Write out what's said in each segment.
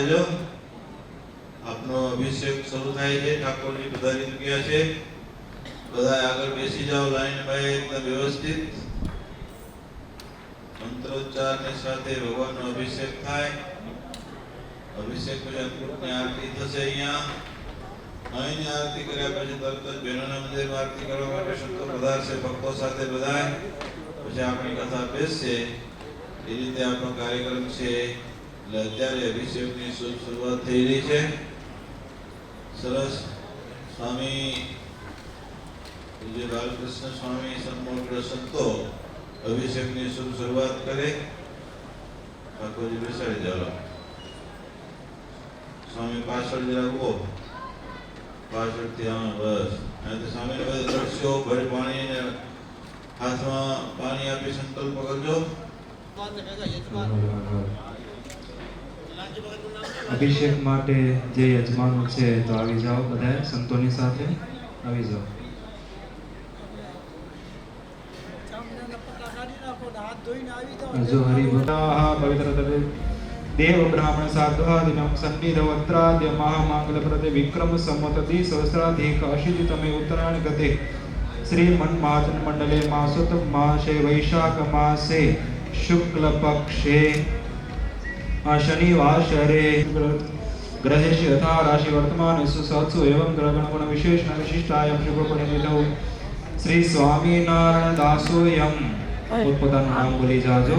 રહેજો। આપનો અભિષેક શરૂ થાય છે। ઠાકોરજી પધારી ચૂક્યા છે। બધા આગળ બેસી જાઓ લાઈન બાય એકદમ વ્યવસ્થિત। મંત્રોચ્ચારની સાથે ભગવાનનો અભિષેક થાય। અભિષેક પછી અંકુટની આરતી થશે। અહીંની આરતી કર્યા પછી તરત જ બહેનોના મંદિરમાં આરતી કરવા માટે સંતો પધારશે ભક્તો સાથે બધાય। પછી આપણી કથા બેસશે। એ રીતે આપણો કાર્યક્રમ છે। એટલે અત્યારે અભિષેકની શરૂઆત થઈ રહી છે। સરસ સ્વામી પૂજ્ય બાલકૃષ્ણ સ્વામી સમગ્ર સંતો અભિષેકની શરૂઆત કરે। ઠાકોરજી બેસાડી જાઓ। સ્વામી પાછળ જરા ઉભો, પાછળથી આમ બસ। અહીંથી સ્વામીને બધે દ્રશ્યો ભરે પાણી ને હાથમાં પાણી આપી સંકલ્પ કરજો। અભિષેક માટે જે યજમાનો છે તો આવી જાઓ, બધા સંતોની સાથે આવી જાઓ। जो हरिभक्ताः पवित्रतरे देव ब्राह्मण साध्वादिनं सन्निधवत्राद्य महामांगल्यप्रदे विक्रम संवतति सहस्राधिक अशीतितमे उत्तरायण गते श्रीमन्मातन मंडले मासोत मासे वैशाख मासे शुक्ल पक्षे शनिवासरे ग्रहेश यथा राशि वर्तमान सुसत्सु एवं ग्रहगण विशेषण विशिष्टायां शुभपरिणितौ श्री स्वामीनारायण दासोयम उत्पदान नाम बोली जाजो।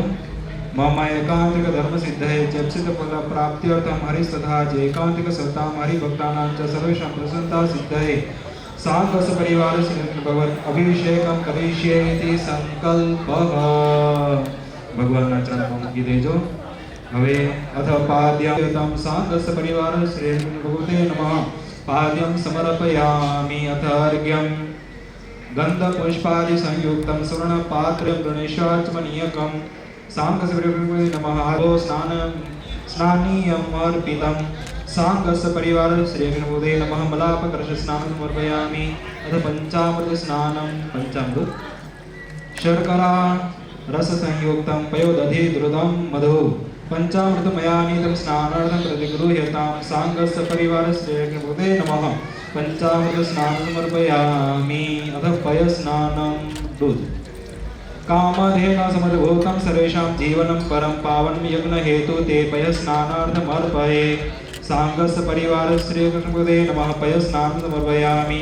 मम एकांतिक धर्म सिद्धये चेप्सित फल प्राप्त्यर्थम हरिस्तथा च एकांतिक सत्ताम हरिभक्तानां च सर्वेषां प्रसन्नता सिद्धये सांगस परिवार श्री भगवत अभिषेकम करिष्ये इति संकल्पः। भगवानना चरणમાં મૂકી દેજો। હવે અથ પાદ્યમ सांगस परिवार श्री भगवते नमः। पाद्यम समर्पयामि। अथ अर्घ्यम गंध पुष्पादि संयुक्तं स्वर्ण पात्रं गणेशार्चमनीयकं सांगस परिवार नमः। आदो स्नानीयं अर्पितं सांगस परिवार श्री गणपते नमः। मलापकर्ष स्नानं समर्पयामि। अथ पंचामृत स्नानं पंचामृत शर्करा रस संयुक्तं पयोदधि द्रुतं मधु पंचामृतमयानीतं स्नानार्थं प्रतिगृह्यतां सांगस परिवार श्री गणपते नमः। पंचामृत स्नानं समर्पयामि। अथ पय स्नानं दूध कामधेन समद्भूतं सर्वेषां जीवनं परं पावनं यज्ञ हेतु ते पय स्नानार्थम् अर्पये सांगस परिवार श्री गणपते नमः। पय स्नानं समर्पयामि।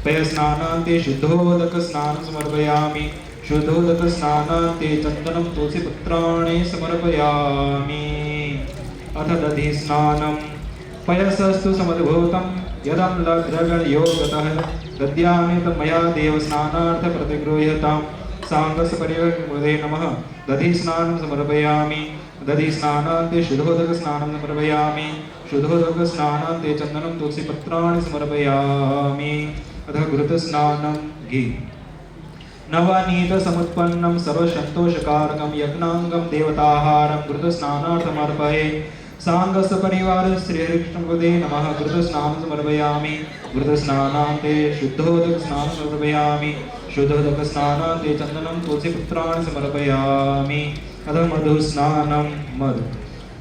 पय स्नानान्ते शुद्धोदक स्नानं समर्पयामि। शुद्धोदक स्नानान्ते चन्दनं तुलसीपत्राणि समर्पयामि। अथ दधि स्नानं पयसस्तु समद्भूतं यदं लग्नयोगतः दद्यामि मया देव स्नानार्थ प्रतिगृह्यतां सांगस परिवार नमः। दधि स्नानं समर्पयामि। दधि स्नानान्ते शुद्धोदक स्नानं समर्पयामि। शुद्धोदक स्नानान्ते चन्दनं तुलसीपत्राणि समर्पयामि। अथ घृत स्नानं घी नवनीत समुत्पन्नं सर्वसन्तोषकारकं यज्ञाङ्गं देवताहारं घृत स्नानार्थमर्पये सांगस परिवार श्री हरिकृष्णपदे नमः। घृत स्नानं समर्पयामि। घृत स्नानान्ते शुद्धोदक स्नानं समर्पयामि। शुद्धोदक स्नानान्ते चन्दनं तुलसीपत्राणि समर्पयामि। अथ मधु स्नानं मधु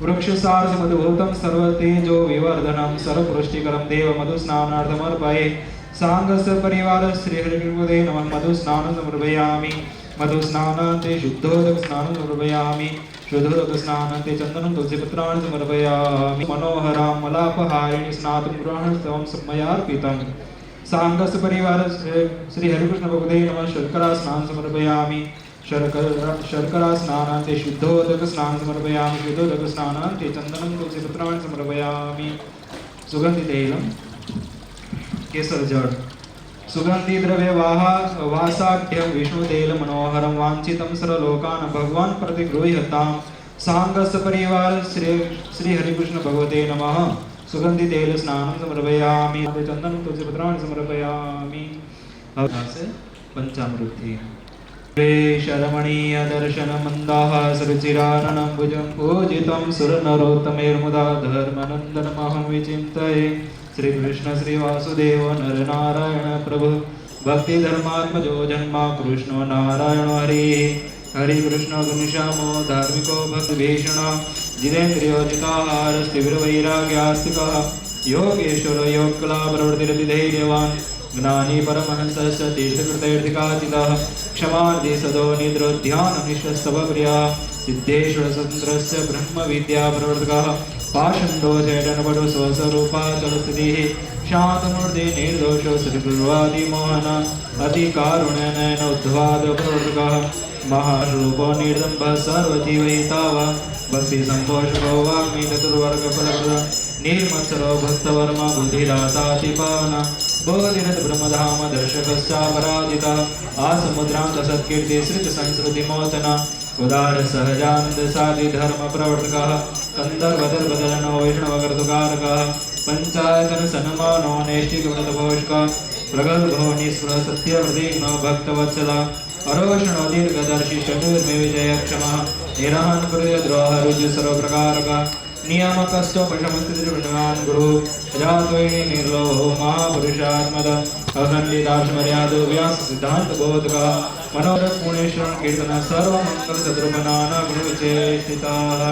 वृक्षसार मधुभूतं सर्वतेजो विवर्धनं सर्वपुष्टिकरं देव मधु स्नानार्थमर्पये सांगस परिवार श्री हरिकृष्णपदे नमः। मधु स्नानं समर्पयामि। मधु स्नानान्ते शुद्धोदक स्नानं समर्पयामि। शुद्धोदक स्नानान्ते चन्दनं तुलसीपत्राणि समर्पयामि। मनोहरां मलापहारिणि स्नातुं गृहाणं मयार्पितं सांगस परिवार श्री हरिकृष्ण भगवते नमः। शर्करा स्नानं समर्पयामि। शर्करा स्नानान्ते शुद्धोदक स्नानं समर्पयामि। शुद्धोदक स्नानान्ते चन्दनं तुलसीपत्राणि समर्पयामि। सुगन्धितैलं केसर जल सुगंधि द्रव्य वासाढ्यं विष्णुतेल मनोहरं वांछितं सर्वलोकान् भगवान् प्रतिगृह्यतां सांगस परिवार श्री हरिकृष्ण भगवते नमः। सुगंधि तेल स्नानं समर्पयामि। चन्दनं तुलसीपत्राणि समर्पयामि। पंचामृति शरमणीय दर्शन मंदाः सुरुचिराननं भुजं पूजितं सुरनरोत्तमैर्मुदा धर्मनन्दनमहं विचिन्तये। श्री कृष्ण श्री वासुदेव नर नारायण प्रभु भक्ति धर्मात्मजो जन्मा कृष्णो नारायण हरि हरे कृष्ण घनश्यामो धार्मिको भक्तभीषण जितेन्द्रियो जिताहार स्थिरवैराग्यास्तिकः योगेश्वर योगकला प्रवर्तिरति धैर्यवान् ज्ञानी परमहंसस्य तीर्थकृतैर्धिकाचितः क्षमार्धि सदो निद्रोध्याननिष्ठस्तवप्रिया सिद्धेश्वर स्वतन्त्रस्य ब्रह्मविद्या प्रवर्तकः पाषण्डो चैतन्यपटो स्वस्वरूपाचलस्थितिः शान्तमूर्ति निर्दोषो श्रीपूर्वादिमोहन अतिकारुण्यनयन उद्ध्वाद प्रवर्तकः महारूपो निर्दम्भः सर्वजीवहितावः भक्ति संपोषको वाग्मी चतुर्वर्गफलप्रद निर्मत्सरो भक्तवर्मा बुद्धिदातातिपावन बोधिरथ ब्रह्मधाम दर्शकश्चापराजितः आसमुद्रान्तसत्कीर्ति श्रुतिसंस्कृतिमोचन उदार सहजानन्द साधि धर्म प्रवर्तकः कन्दर्वदर्भदलनो वैष्णवकर्तुकारकः पञ्चायतन सन्मानो नैष्टिकव्रतघोषकः प्रगल्भो निःस्पृह सत्यप्रतिघ्नो भक्तवत्सला अरोषणो दीर्घदर्शी चतुर्मे विजयक्षमः निरहन् कृतद्रोह रुजु सर्वप्रकारकः नियामकश्चोपशमस्थितिर्विषयान् गुरु अजात्वैणी निर्लोभो महापुरुषात्मद अखण्डिताश्मर्यादो व्यास सिद्धान्तबोधकः मनोरथ पुणेश्वर कीर्तन सर्वमङ्गलशत्रुघ्नाना गुरुविचेष्टिताः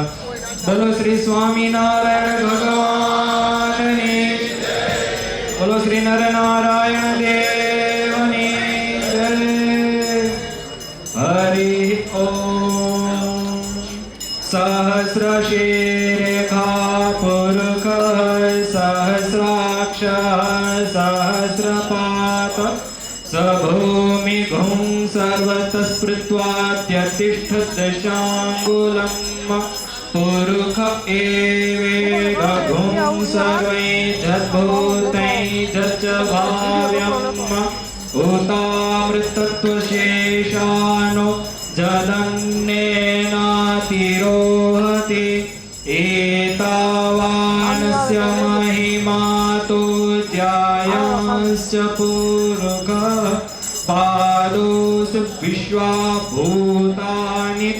बोलो श्री स्वामीनारायण भगवान की बोलो श्री नर नारायण देवनी जय हरि ओम सहस्रशीर्षा पुरुषः सहस्राक्षः सहस्रपात स भूमिघुं सर्वतस्पृत्वात्यतिष्ठदशाङ्गुलं पुरुष एवेदघुं सर्वैर्जद्भूतैर्जच्च भाव्यम् उतामृतत्वशेषानो जदन्येनातिरोहति एतावानस्य महिमातो ज्यायांश्च पुरुषः पादोऽसु विश्वाभूतानि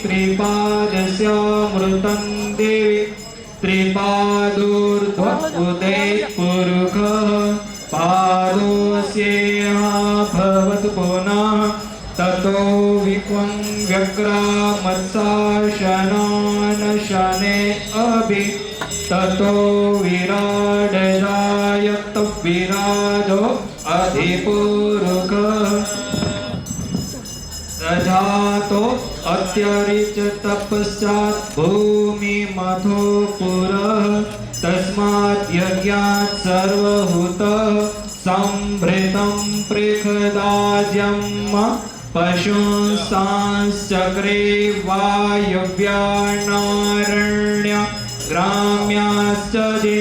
त्रिपादस्यामृतं देवि त्रिपादोर्ध्व उदयपुरुषः पादोऽस्येहा भवतु पुनः ततो विक्वं व्यक्रामत्साशनान् शने अभि ततो विराडजायत विराजो अधिपुरुषः सजातो अत्यरिच तपश्चात् भूमिमथो पुरः तस्मात् यज्ञात् सर्वहूतः संभृतं पृखदाज्यम् पशुंसांश्चक्रे वायव्यानारण्य ग्राम्याश्च जे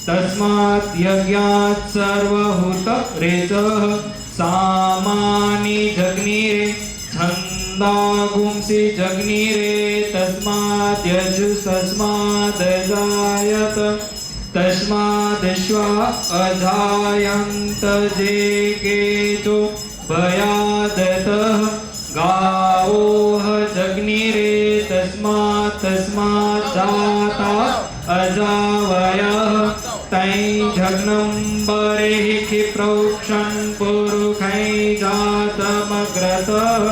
तस्मात् यज्ञात् सर्वहूत ऋचः सामानि जग्निरे छन्दागुंसि जग्निरे तस्मात् यजुस्तस्मादजायत तस्मादश्वा अजायन्त जे केचो भयादतः गावोह जग्निरे तस्मात् जाता अजावयः तै जग्नं बरेः क्षिप्रोक्षन् पुरुषै जातमग्रतः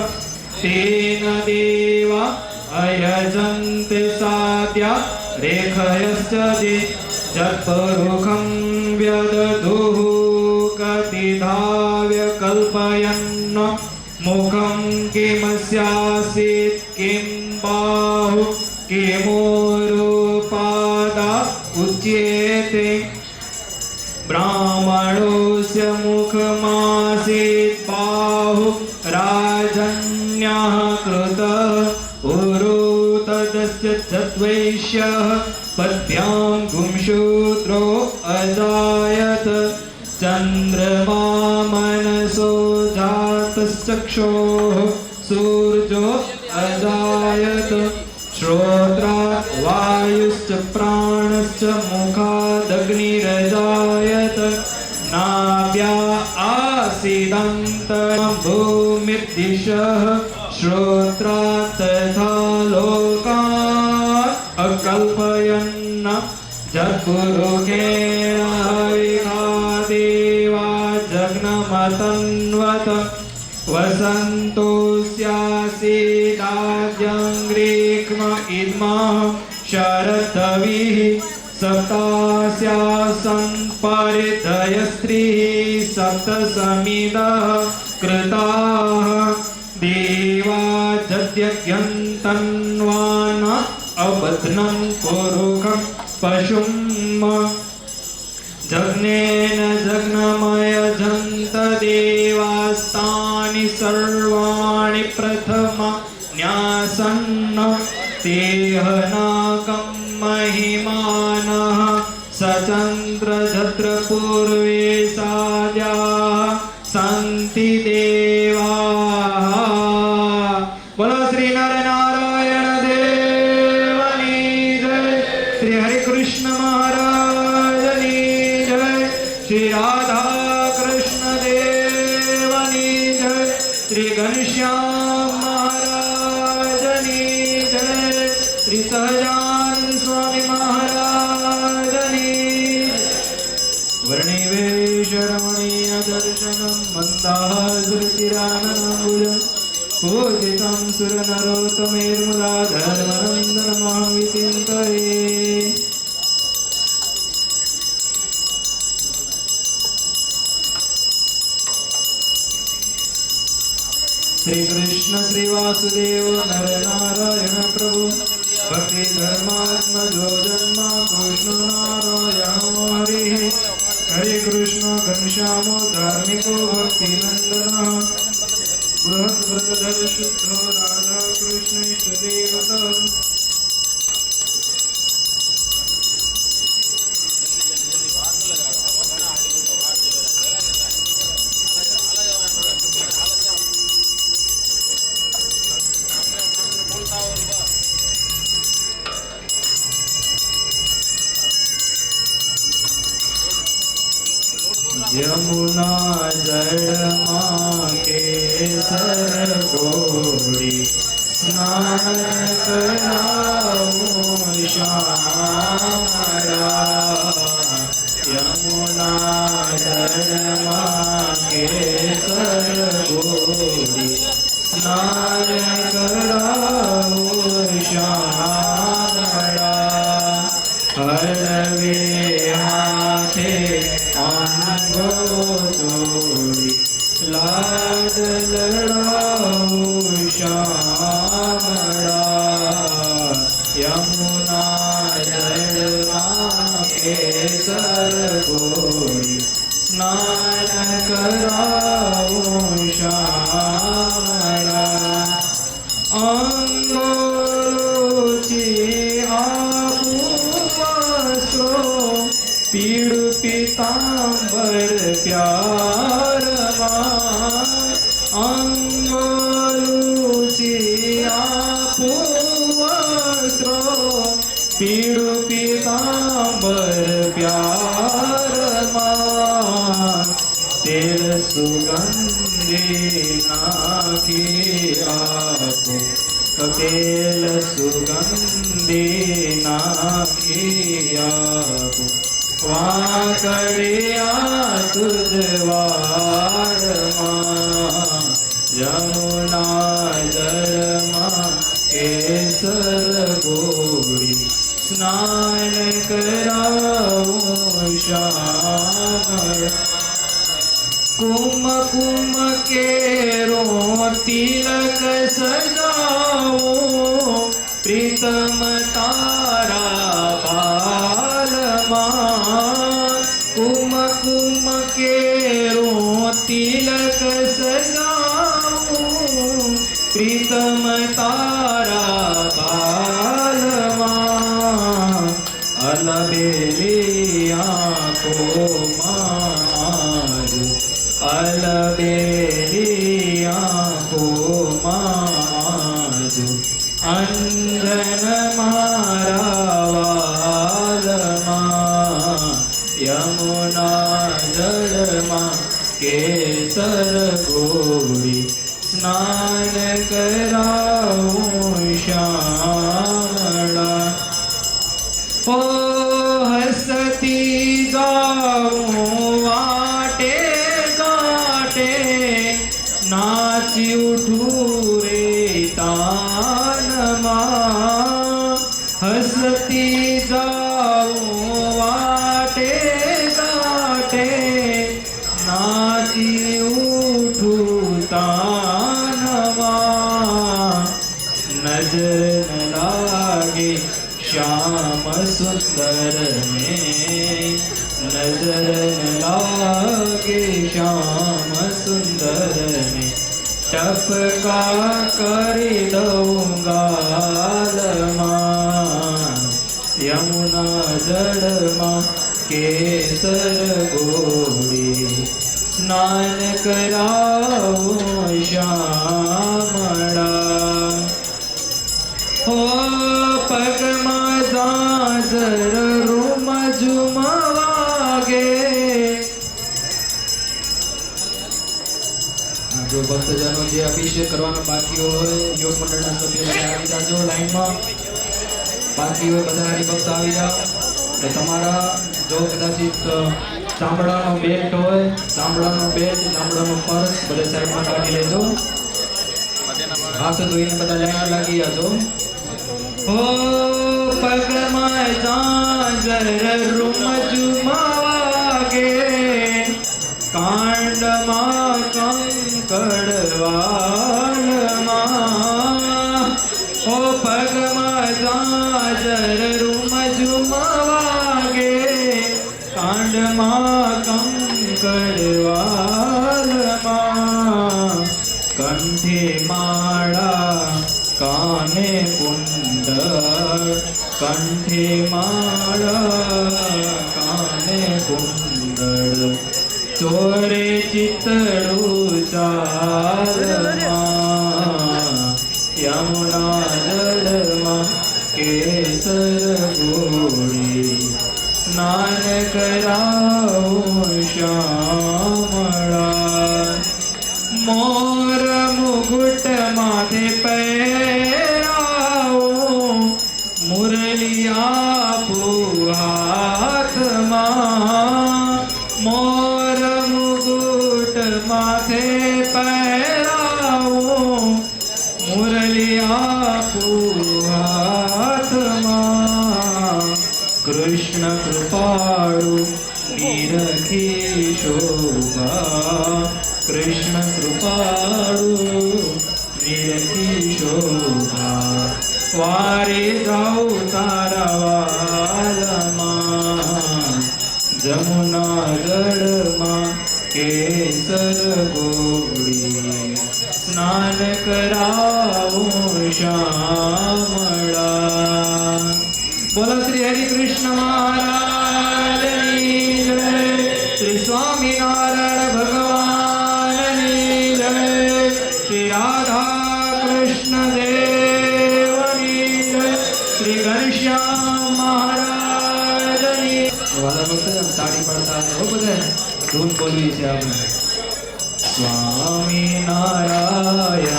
तेन देवा अयजन्ति साद्या रेखयश्च जे जत्पुरुषं व्यदधुः कतिधाव्य कल्पयन् मुखं किमस्यासीत् किं बाहु किमूरुपादा उच्येते ब्राह्मणोऽस्य मुखमासीत् बाहु राजन्यः कृतः उरु तदस्य चत्वैष्यः पद्भ्यां गुंशूद्रो अजायत चन्द्रमा मनसो जातश्चक्षोः सूर्यो अजायत श्रोत्रात् वायुश्च प्राणश्च मुखादग्निरजायत नाभ्या आसीदन्तरं भूमिर्दिशः श्रोत्रात् तथा लोकान् अकल्पयन् जत्पुरुषेण देवा जग्नमतन्वत वसन्तोऽस्यासीदाद्य सप्तास्यासन् परिधयस्त्रीः सप्तसमिदः कृताः देवाजद्यज्ञन्तन्वान् अबध्नं पुरुखं पशुं जग्नेन जग्नमयजन्त देवास्तानि सर्वाणि प्रथमा न्यासन्न तेहनाकं महिमानः सचन्द्रजत्रपूर्वे साद्याः सन्ति देवाः। बोलो श्री नर नारायण देवनी जय, श्री हरि कृष्ण महाराजनी जय, श्री राधा कृष्ण देवनी जय, श्री घनश्याम महाराजनी जय, श्री सहजानंद स्वामी महाराजनी। वर्णिवेशरमणीय दर्शनं मन्दासुरचिराननाम्बुजं पूजितं सुरनरोत्तमैर्मुदाधर्मनन्दनमहं विचिन्तये। श्री कृष्ण श्री वासुदेव नर नारायण प्रभु भक्ति धर्मात्मजो जन्म कृष्ण नारायण हरि हरे कृष्ण घनश्यामो धार्मिको भक्ति नंदन बृहत् ब्रदर शुद्ध राधा कृष्ण इष्ट देवता। यमुना जलमा केसर गोरी स्नान कराओ श्यामला। यमुना जलमा केसर गोरी स्नान कराओ श्यामला। हरवे हाथे अंगोरी लाड लड़ाओ श्यामला। यमुना जलमा केसर गोरी स्नान कराओ श्यामला। अंगोची पीड़ पीतांबर प्यारमा। अंगोरुचि आपो वस्त्रो पीड़ पीतांबर प्यारमा। तेल सुगंधि नाकी आपो तेल सुगंधि नाकी आपो। वाकड़िया तुझवारमा। यमुना जलमा केसर गोरी स्नान कराओ श्यामला। कुमकुम केरो तिलक सजाओ प्रीतम तारा बालमा। कुमकुम केरो तिलक सजाओ प्रीतम तारा बालमा। अलबेली आँखों मारू अलबेली आँखों मारू अंजन मारा वालमा। यमुना जलमा केसर गोरी स्नान कराओ श्यामला। ओ हसती जाऊं वाटे घाटे नाची उठू रे तानमा। हसती जाऊं सुंदर में नजर न लागे श्याम सुंदर में टपका कर दूंगा यमुना जड़ माँ केसर गोरी स्नान कराओ श्यामड़ा हो पगमा जाजर रूम जुमवागे जो भक्तजनों जे अभिषेक करवाना बाकी હોય યોગ મંડળના સભ્યો બધા આવી જાજો લાઈનમાં બાકી હોય બધા હરિભક્ત આવી જાઓ એટલે તમારા જો કદાચિત ચામડાનો બેલ્ટ હોય ચામડાનો પર્સ બધે સાઈડમાં કાઢી લેજો હાથ ધોઈને બધા લાઈન લાગી જાજો ઓ પગમાં જાજર રૂમ જુમાવાગે કાંડમાં કંકડવાલમાં ઓ પગમાં જાજર રૂમ જુમાવાગે કાંડમાં કંકડવાલમાં કંઠે માળા કાને કુંડળ કંઠે માળા કાને કુંડળ ચોરે ચિતડું ચાલમાં યમુના જળમાં કેસર ગોળી સ્નાન કરાવો શ્યામળા મોર મુગુટ માથે પહેરાવો મુરલી આપો હાથમાં મોર મુગુટ માથે પહેરાવો મુરલી આપો હાથમાં કૃષ્ણ કૃપાળુ નિરખી શોભા कृष्ण कृपाळु निरखी शोभा वारे जाऊ तारा वालमा जमुना जड़मा केसर गोड़ी स्नान कराओ श्यामड़ा बोलो श्री हरि कृष्ण महाराज की जय श्री स्वामी नारायण भगवान श्री राधा कृष्ण देवनी श्री घनश्याम महाराज वाला भक्त ताड़ी पड़ता है वो पता है धून बोलवी से आपने स्वामी नारायण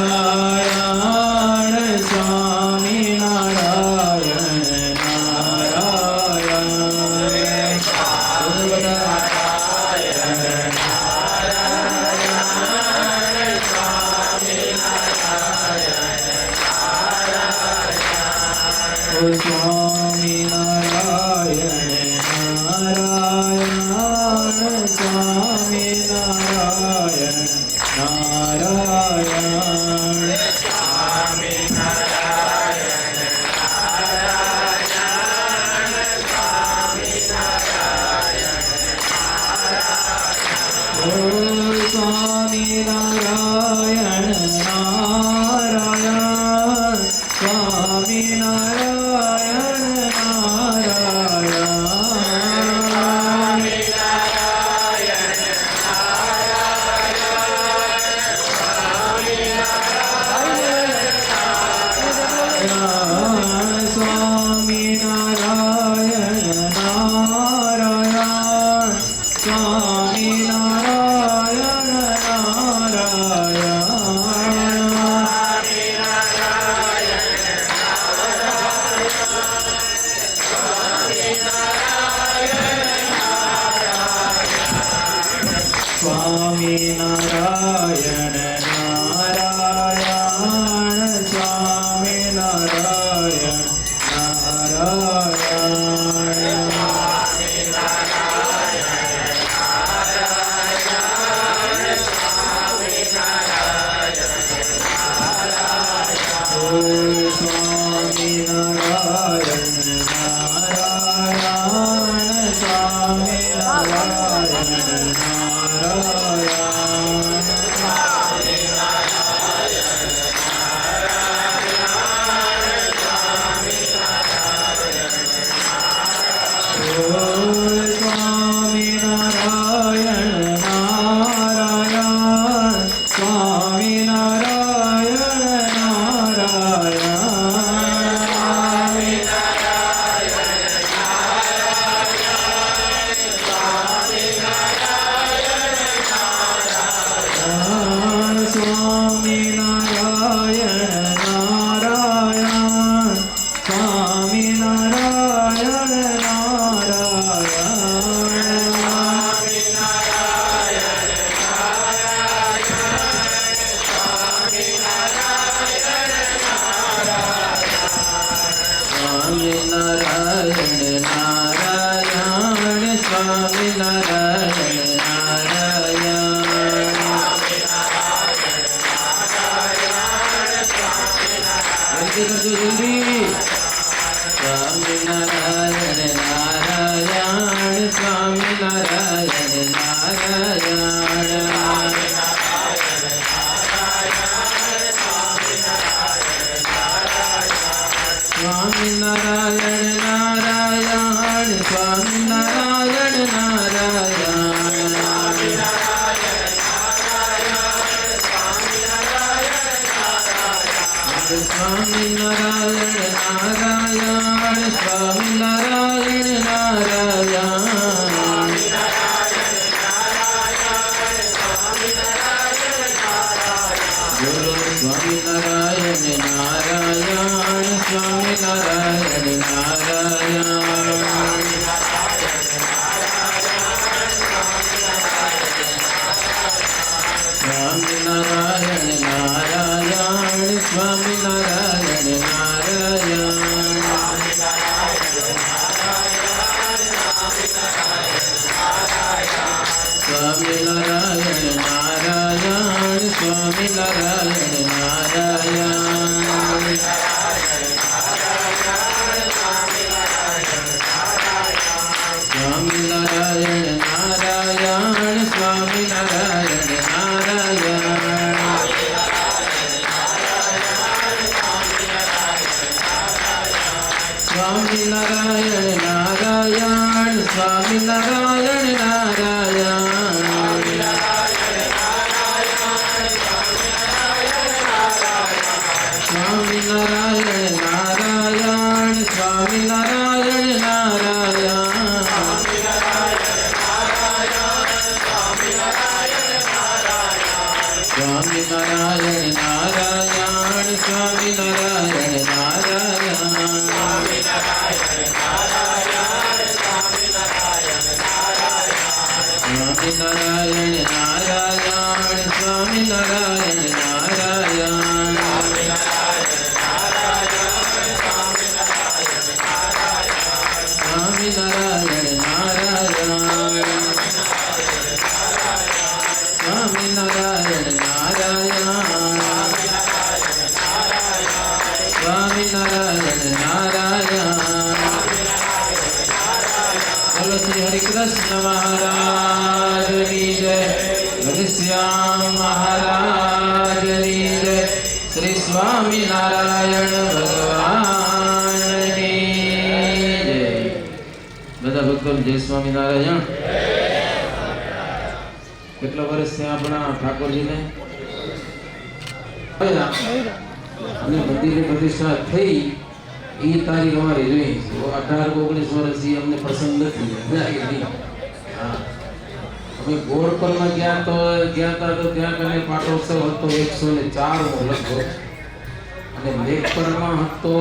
नारायण स्वामी नारायण नारायण स्वामी नारायण नारायण स्वामी नारायण नारायण स्वामी नारायण नारायण स्वामी नारायण नारायण ओ स्वामी नारायण नारायण स्वामी नारायण स्वामी नारायण नारायण स्वामी नारायण नारायण स्वामी नारायण જય સ્વામિનારાયણ. કેટલા વર્ષ છે આપણા ઠાકોરજીને અને મંદિરની પ્રતિષ્ઠા થઈ એ તારીખ અમારી જોઈ 18-19 વર્ષથી અમને પ્રસંગ નથી. અમે ગોળપરમાં ગયા હતા તો ત્યાં કને પાટોત્સવ હતો 104 લગભગ, અને લેખપરમાં હતો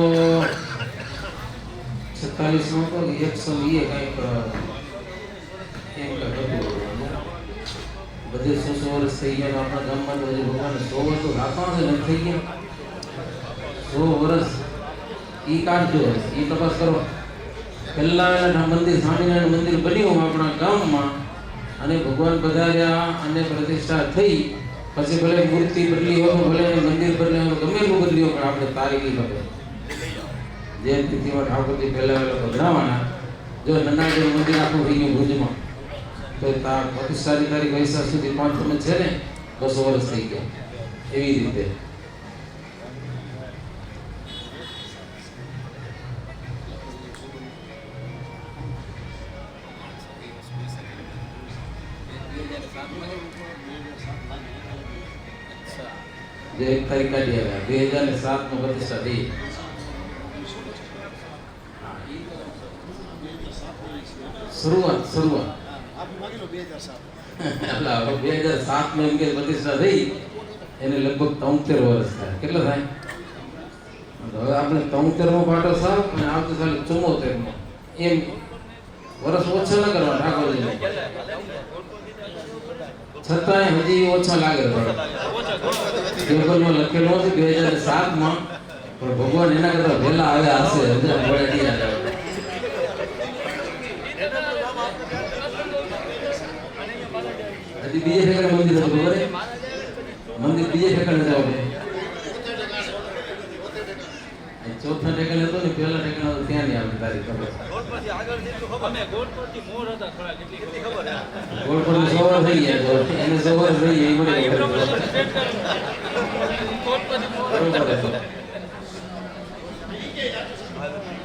47 નો હતો 100 બધે 100 વર્ષ થઈ ગયા. આપણા ગામમાં તો હજી ભગવાન 100 વર્ષ તો રાખવાનું નથી થઈ ગયા. 100 વર્ષ ઈ કાઢજો, ઈ તપાસ કરો. પહેલા મંદિર સ્વામિનારાયણ મંદિર બન્યું આપણા ગામમાં, અને ભગવાન પધાર્યા અને પ્રતિષ્ઠા થઈ. પછી ભલે મૂર્તિ બદલી હોય, ભલે મંદિર બદલે ગમે એટલું બદલ્યું, પણ આપણે તારીખ ખબર જે તિથિમાં ઠાકોરજી પહેલા પધરાવાના. જો નનાજી મંદિર આખું થઈ ગયું ભુજમાં, તો પ્રતિષ્ઠાની તારીખ વૈશાખ સુધી પાંચમ છે ને 200 વર્ષ થઈ ગયા એવી રીતે જે 1 તારીખ કાઢી આવ્યા 2007 નો પ્રતિષ્ઠા થઈ શરૂઆત એટલે 2007 માં એમ કે પ્રતિષ્ઠા થઈ એને લગભગ 73 વર્ષ થાય કેટલા થાય હવે આપણે 73 મો પાટો સાવ અને આવતો સાલ 74 મો એમ વર્ષ ઓછા ન કરવા ઠાકોરજીને છતાંય હજી ઓછા લાગે પેપરમાં લખેલું હતું 2007 માં પણ ભગવાન એના કરતા વહેલા આવ્યા હશે હજી બીજે ઠેકાણે મંદિર હતું ખબર મંદિર બીજે ઠેકાણે જવા ચોથા ઠેકાણે હતો ને પહેલા ઠેકાણે હતો ત્યાં નહીં આપણે તારીખ ખબર ગોળપુર સવાર થઈ ગયા એને સવાર થઈ ગઈ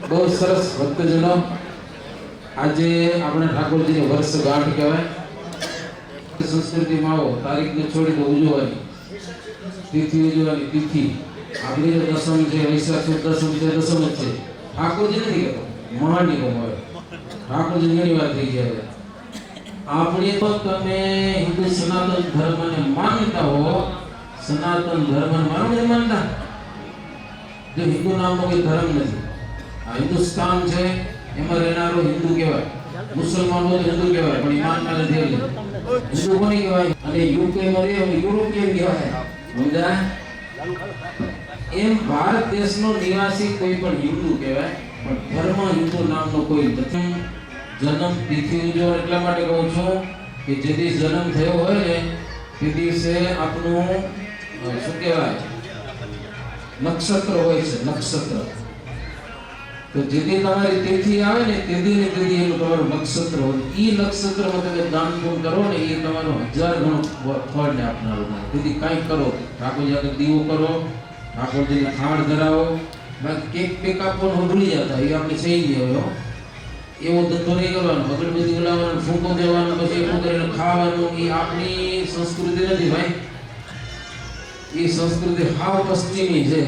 બહુ સરસ ભક્તજનો આજે આપણે ઠાકોરજીની વર્ષગાંઠ કહેવાય સંસ્કૃતિમાં આવો તારીખને છોડી તો ઉજવવાની તિથિ ઉજવવાની તિથિ આપણી જે દસમ છે વૈશાખ સુદ દસમ છે દસમ જ છે ઠાકોરજી નથી કહેતો મહાનિગમ હોય ઠાકોરજી ઘણી વાર થઈ જાય આપણી તો તમે હિન્દુ સનાતન ધર્મને માનતા હો સનાતન ધર્મને માનતા જો હિન્દુ નામનો કોઈ ધર્મ નથી આ હિન્દુસ્તાન છે એમાં રહેનારો હિન્દુ કહેવાય મુસલમાનો હિન્દુ કહેવાય પણ ઈમાનમાં નથી હિન્દુ કોને કહેવાય અને યુકે માં રહે યુરોપિયન કહેવાય સમજાય એમ ભારત દેશનો નિવાસી કોઈ પણ હિન્દુ કહેવાય પણ ધર્મ હિન્દુ નામનો કોઈ નથી જન્મ તિથિ ઉજવવા એટલા માટે કહું છું કે જે દિવસ જન્મ થયો હોય ને તે દિવસે આપણું શું કહેવાય નક્ષત્ર હોય છે નક્ષત્ર તો જે દી તમારી તિથિ આવે ને તે દી એનું તમારું નક્ષત્ર હોય એ નક્ષત્રમાં તમે દાન પૂન કરો ને એ તમારું 1000 ગણું ફળ ને આપનારું તેથી કાંઈ કરો ઠાકોરજી આગળ દીવો કરો ઠાકોરજીને થાળ ધરાવો બાકી કેક પેક આપવાનું ભૂલી જતા એ આપણે થઈ ગયો એવો ધંધો નહીં કરવાનો અગરબત્તી બોલાવવાનો ફૂંકો દેવાનો પછી એટલું કરીને ખાવાનું એ આપણી સંસ્કૃતિ નથી ભાઈ એ સંસ્કૃતિ હાવ પશ્ચિમી છે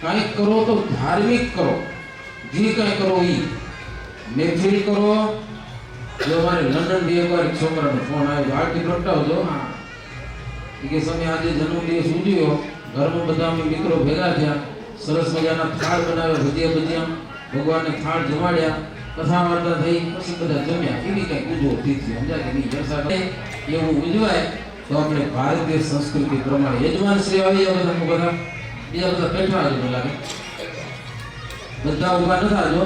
કાંઈક કરો તો ધાર્મિક કરો જે કાંઈ કરો એ મહેફિલ કરો જો અમારે લંડનથી એકવાર છોકરાનો ફોન આવ્યો આરતી પ્રગટાવજો હા એ કે સમય આજે જન્મદિવસ ઉજવ્યો ઘરમાં બધા અમે મિત્રો ભેગા થયા સરસ મજાના થાળ બનાવ્યા ભજીયા ભગવાનને થાળ જમાડ્યા કથા વાર્તા થઈ પછી બધા જમ્યા એવી કંઈક ઉજવો તિથિ સમજાય કે નહીં જલસા એવું ઉજવાય તો આપણે ભારતીય સંસ્કૃતિ પ્રમાણે યજમાન શ્રી આવી ગયા બધા બીજા બધા બેઠા જ લાગે બધા ઉભા ન થાજો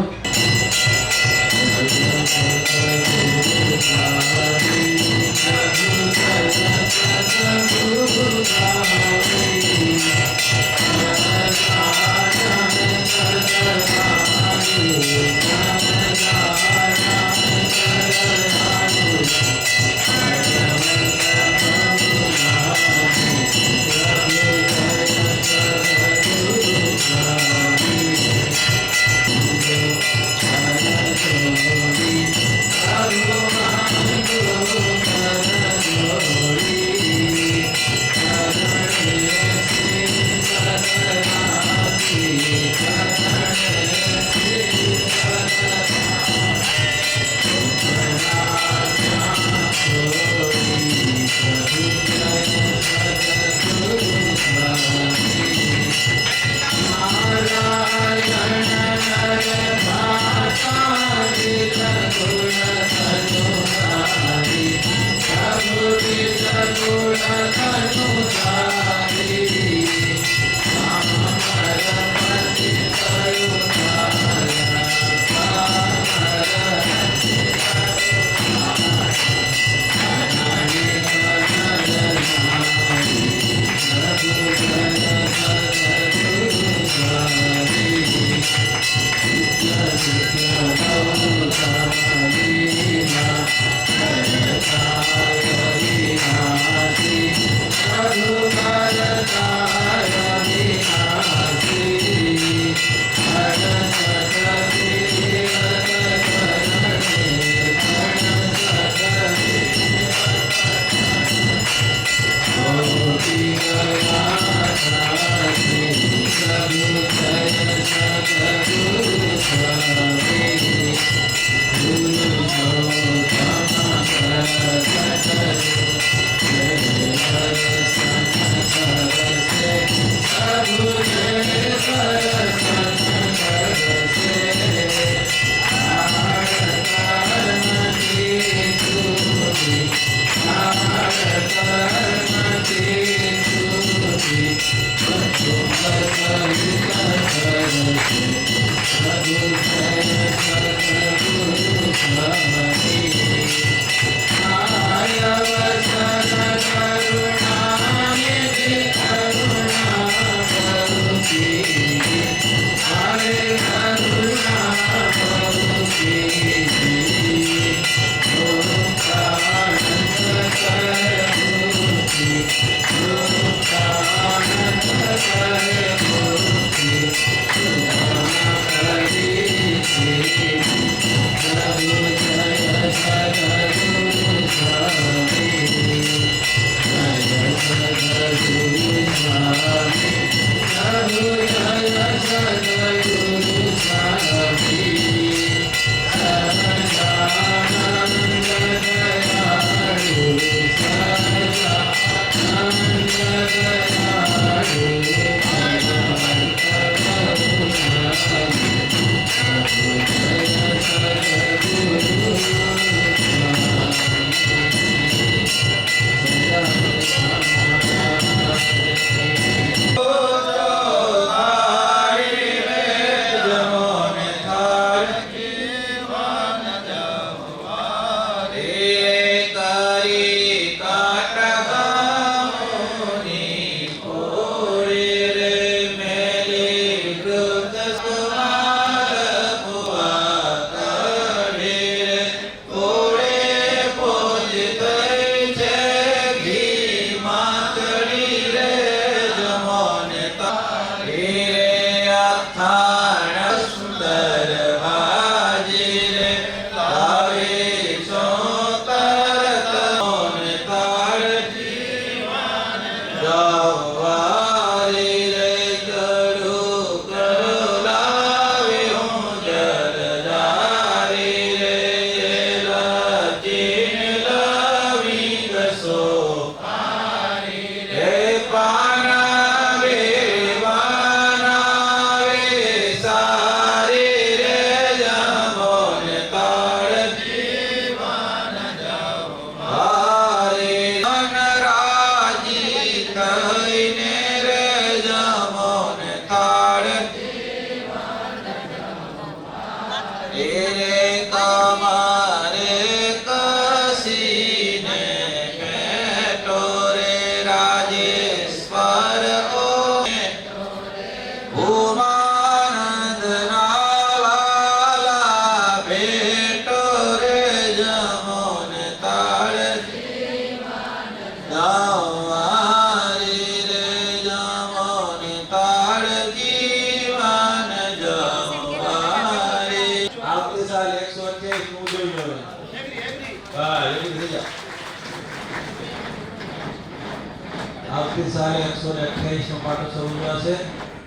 આવતી સાલે 128 નો પાટોત્સવ ઉજવાશે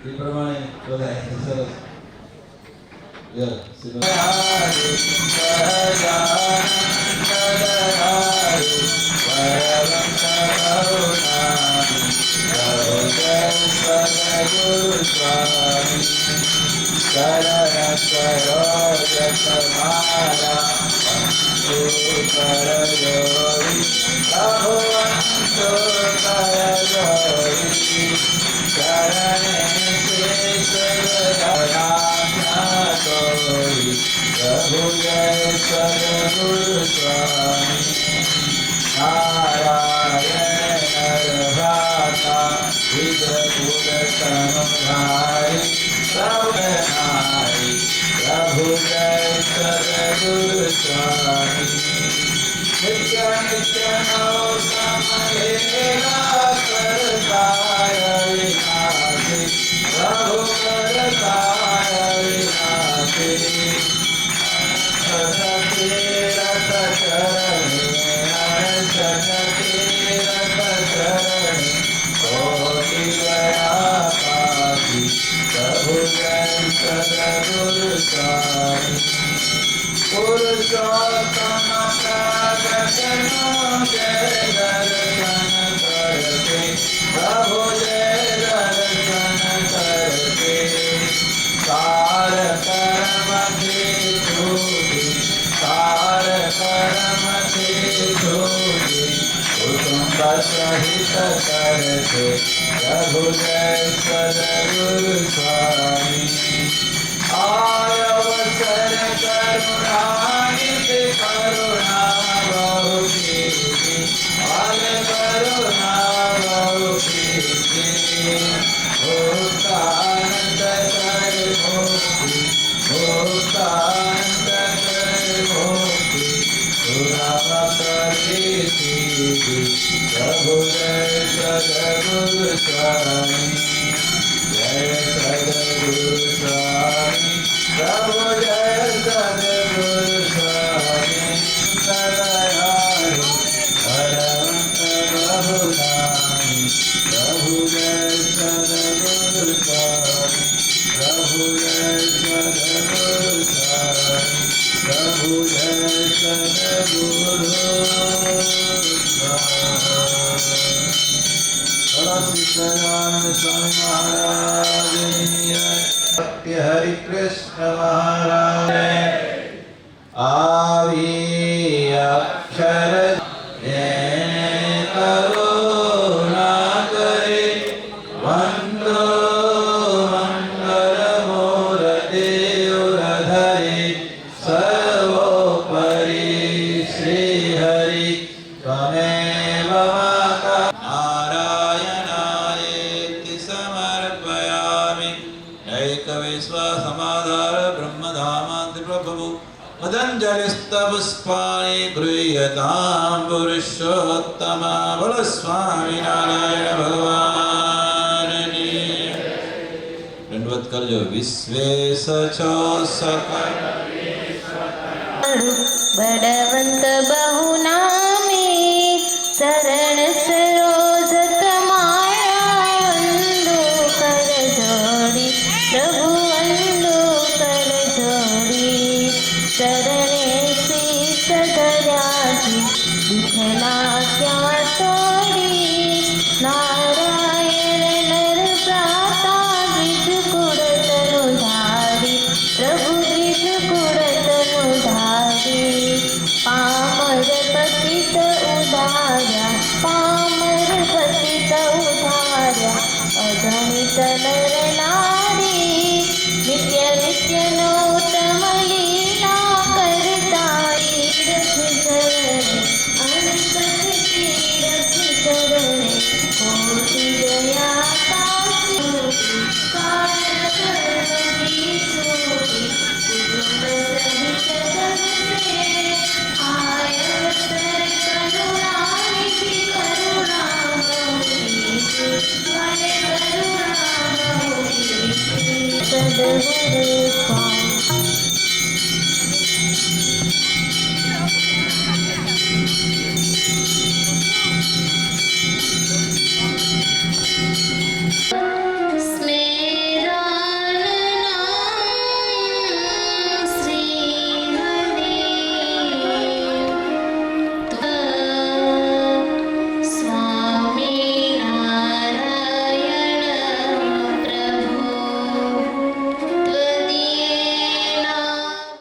એ પ્રમાણે બધા સરસ हरि कृष्ण महाराज आवी अक्षर करुणा करे वंदो मंगल मूर्ति उरधरे सर्वोपरि श्री हरि त्वमेव माता नारायणायेति समर्पयामि नैकविश्वासमाधार ब्रह्मधामान्तिप्रभुः पतञ्जलिस्तपुष्पाणि गृह्यतां पुरुषोत्तमा बोलो स्वामिनारायण भगवान की दंडवत करजो विश्वेश छो सकल बड़वंत बहुनामी शरण सरोज कमाया अंदो कर जोड़ी प्रभु अंदो कर जोड़ी शरणे शीश धराजी दिखना क्या तोड़ी नारायण नर प्राता द्विज कुड़ तनुधारी प्रभु द्विज कुड़ तनुधारी पामर पतित उधार्या पामर पतित उधार्या अगणित नर नारी नित्य नित्य नूतम लीला करता तीरथ चरणे अनंत तीरथ चरणे कोटि दया काशी काल कर्म की सूटी कुटुंब सहित सब से आय अवसर करुणानिधि करुणा बहुकीर्ति वाले करुणा बहुकीर्ति सद्गुरु स्वामी